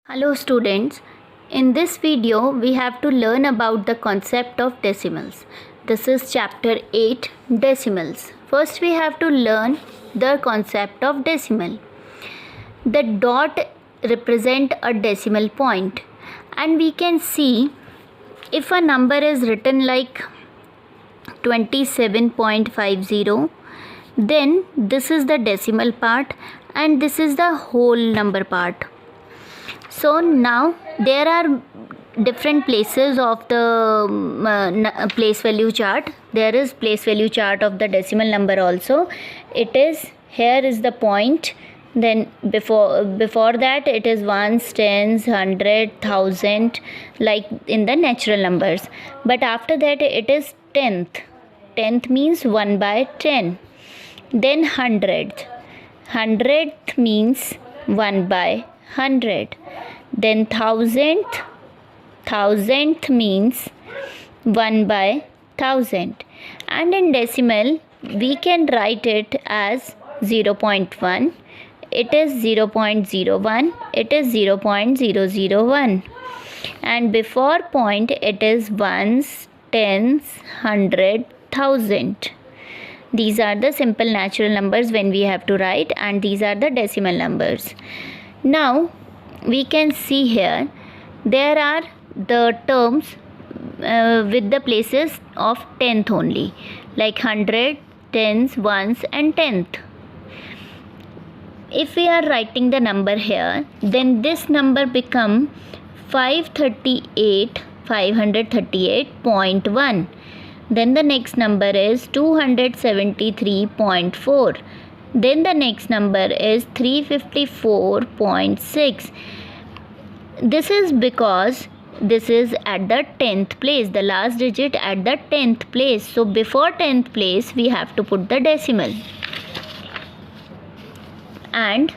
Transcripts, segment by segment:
Hello students, in this video we have to learn about the concept of decimals. This is chapter 8 decimals. First we have to learn the concept of decimal. The dot represent a decimal point and we can see if a number is written like 27.50, then this is the decimal part and this is the whole number part. So now there are different places of the place value chart. There is place value chart of the decimal number also. It is, here is the point, then before that it is ones, tens, hundred, thousand, like in the natural numbers. But after that it is tenth. Tenth means 1 by 10. Then hundredth. Hundredth means 1 by 100. Then thousandth. Thousandth means 1 by 1000. And in decimal we can write it as 0.1. It is 0.01. It is 0.001. And before point it is ones, tens, hundred, thousand. These are the simple natural numbers when we have to write, and these are the decimal numbers. Now we can see here there are the terms with the places of tenth only, like hundred, tens, ones and tenth. If we are writing the number here, then this number become 538.1. Then the next number is 273.4. Then the next number is 354.6. This is because this is at the 10th place, the last digit at the 10th place. So before 10th place we have to put the decimal. And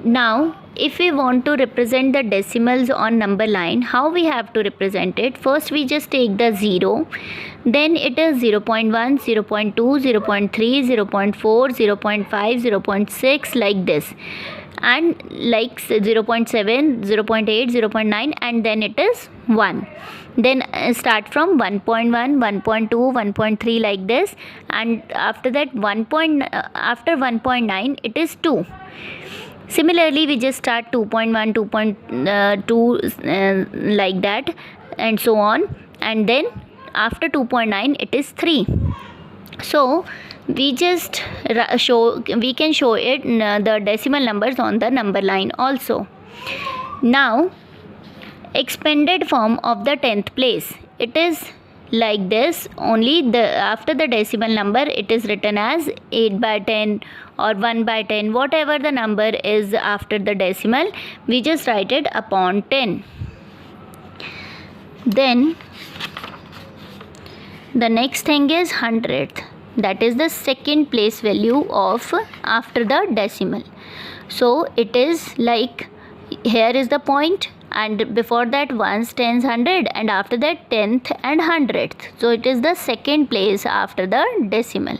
now if we want to represent the decimals on number line, how we have to represent it? First we just take the 0, then it is 0.1, 0.2, 0.3, 0.4, 0.5, 0.6, like this, and like 0.7, 0.8, 0.9, and then it is 1. Then start from 1.1, 1.2, 1.3, like this, and after that after 1.9 it is 2. Similarly we just start 2.1, 2.2 like that, and so on, and then after 2.9 it is 3. So we just can show it the decimal numbers on the number line also. Now expanded form of the 10th place, it is like this, only after the decimal number it is written as 8 by 10 or 1 by 10, whatever the number is after the decimal, we just write it upon 10. Then the next thing is hundredth, that is the second place value of after the decimal. So it is like, here is the point, and before that ones, tens, hundred, and after that tenth and hundredth. So it is the second place after the decimal.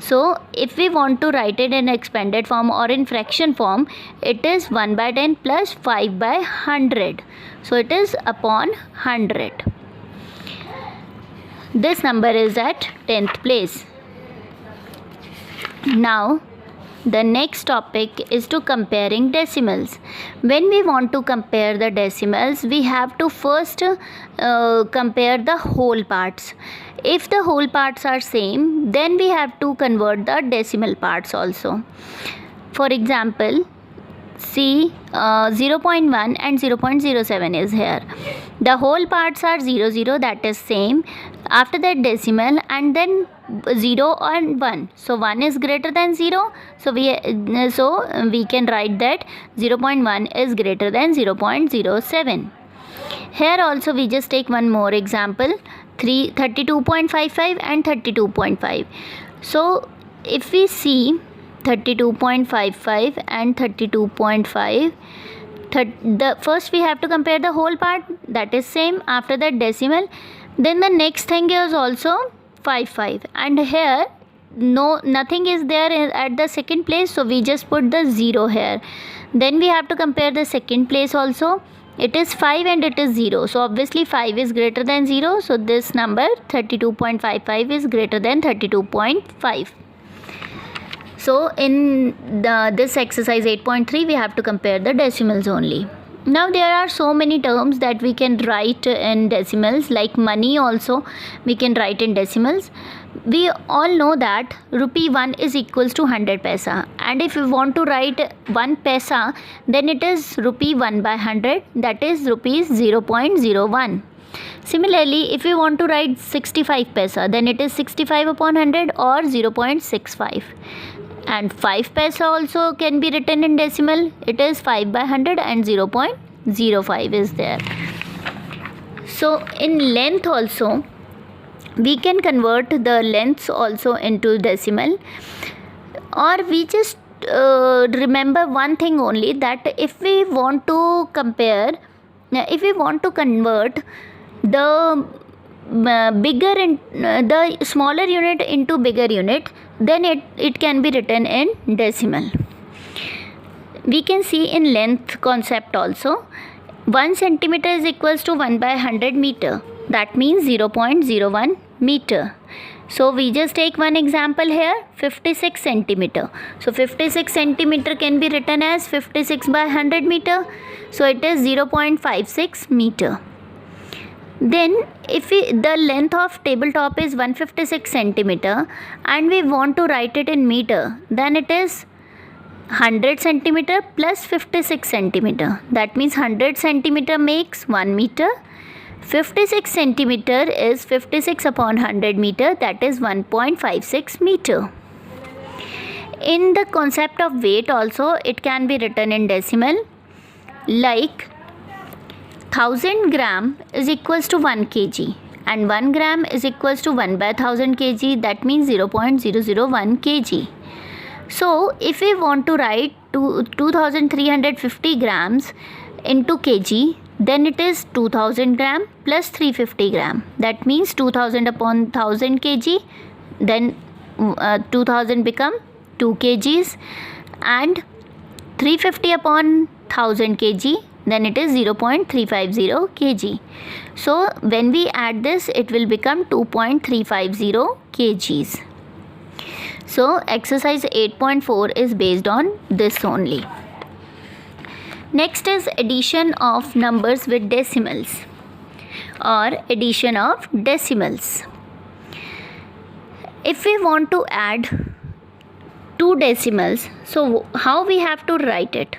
So if we want to write it in expanded form or in fraction form, it is 1 by 10 plus 5 by 100. So it is upon 100. This number is at 10th place. Now the next topic is to comparing decimals. When we want to compare the decimals, we have to first compare the whole parts. If the whole parts are same, then we have to convert the decimal parts also. For example, see 0.1 and 0.07 is here. The whole parts are 0, 0, that is same. After that decimal, and then 0 and 1. So 1 is greater than 0. So we can write that 0.1 is greater than 0.07. Here also we just take one more example, 32.55 and 32.5. So if we see 32.55 and 32.5, the first we have to compare the whole part, that is same, after that decimal. Then the next thing is also 55, and here nothing is there at the second place, so we just put the 0 here. Then we have to compare the second place also. It is 5 and it is 0. So obviously 5 is greater than 0. So this number 32.55 is greater than 32.5. So in this exercise 8.3 we have to compare the decimals only. Now there are so many terms that we can write in decimals, like money also we can write in decimals. We all know that rupee 1 is equals to 100 paisa, and if we want to write 1 paisa, then it is rupee 1 by 100, that is rupees 0.01. Similarly, if we want to write 65 paisa, then it is 65 upon 100 or 0.65. And 5 paisa also can be written in decimal. It is 5 by 100 and 0.05 is there. So in length also, we can convert the lengths also into decimal, or we just remember one thing only, that if we want to compare, if we want to convert the the smaller unit into bigger unit, then it can be written in decimal. We can see in length concept also. 1 centimeter is equals to 1 by 100 meter, that means 0.01 meter. So we just take one example here, 56 centimeter. So 56 centimeter can be written as 56 by 100 meter, so it is 0.56 meter. Then if the length of tabletop is 156 centimeter and we want to write it in meter, then it is 100 centimeter plus 56 centimeter. That means 100 centimeter makes 1 meter. 56 centimeter is 56 upon 100 meter, that is 1.56 meter. In the concept of weight also, it can be written in decimal, like 1000 gram is equals to 1 kg and 1 gram is equals to 1 by 1000 kg, that means 0.001 kg. So if we want to write 2350 grams into kg, then it is 2000 gram plus 350 gram, that means 2000 upon 1000 kg, then 2000 become 2 kgs, and 350 upon 1000 kg, then it is 0.350 kg. So when we add this, it will become 2.350 kgs. So exercise 8.4 is based on this only. Next is addition of numbers with decimals, or addition of decimals. If we want to add two decimals, so how we have to write it?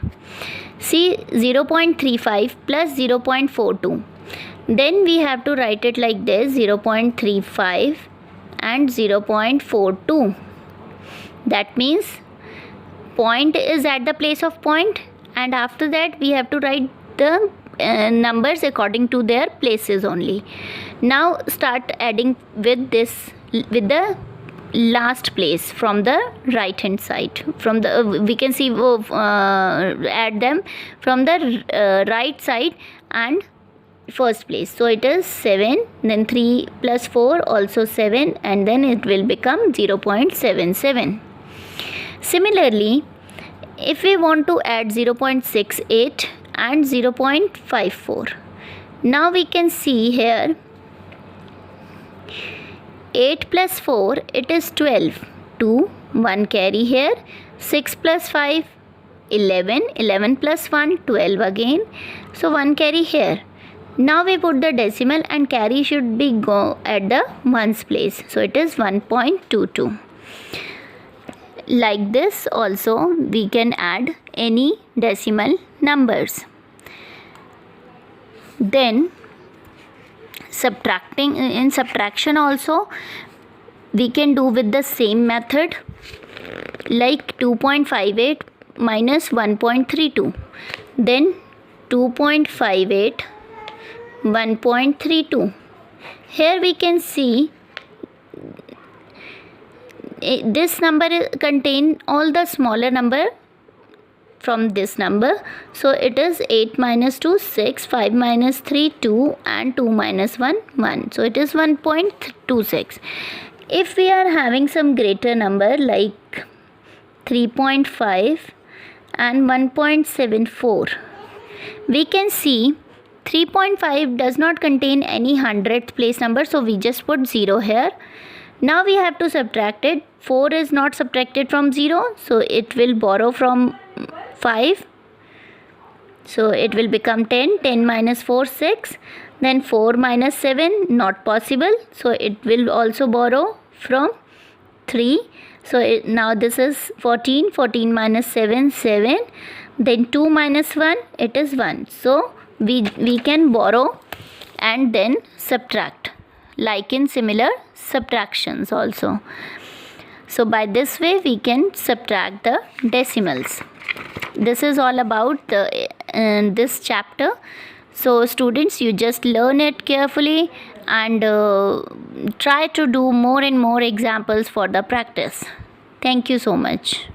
See, 0.35 plus 0.42. Then we have to write it like this, 0.35 and 0.42. That means point is at the place of point, and after that we have to write the numbers according to their places only. Now start adding with this, with the last place from the right hand side. From the we can see add them from the right side and first place. So it is 7, then 3 plus 4 also 7, and then it will become 0.77. Similarly, if we want to add 0.68 and 0.54, now we can see here 8 plus 4, it is 12, 2, 1 carry here, 6 plus 5, 11, 11 plus 1, 12 again, so 1 carry here. Now we put the decimal and carry should be go at the ones place, so it is 1.22. Like this also we can add any decimal numbers. Then in subtraction also we can do with the same method, like 2.58 minus 1.32, then 2.58 1.32. Here we can see this number contain all the smaller number from this number. So it is 8 minus 2, 6, 5 minus 3, 2, and 2 minus 1, 1. So it is 1.26. If we are having some greater number like 3.5 and 1.74. We can see 3.5 does not contain any hundredth place number, so we just put 0 here. Now we have to subtract it. 4 is not subtracted from 0, so it will borrow from 5. So it will become 10. 10 minus 4, 6. Then 4 minus 7, not possible. So it will also borrow from 3. So now this is 14. 14 minus 7, 7. Then 2 minus 1, it is 1. So we can borrow and then subtract, like in similar subtractions also. So by this way we can subtract the decimals. This is all about this chapter. So students, you just learn it carefully and try to do more and more examples for the practice. Thank you so much.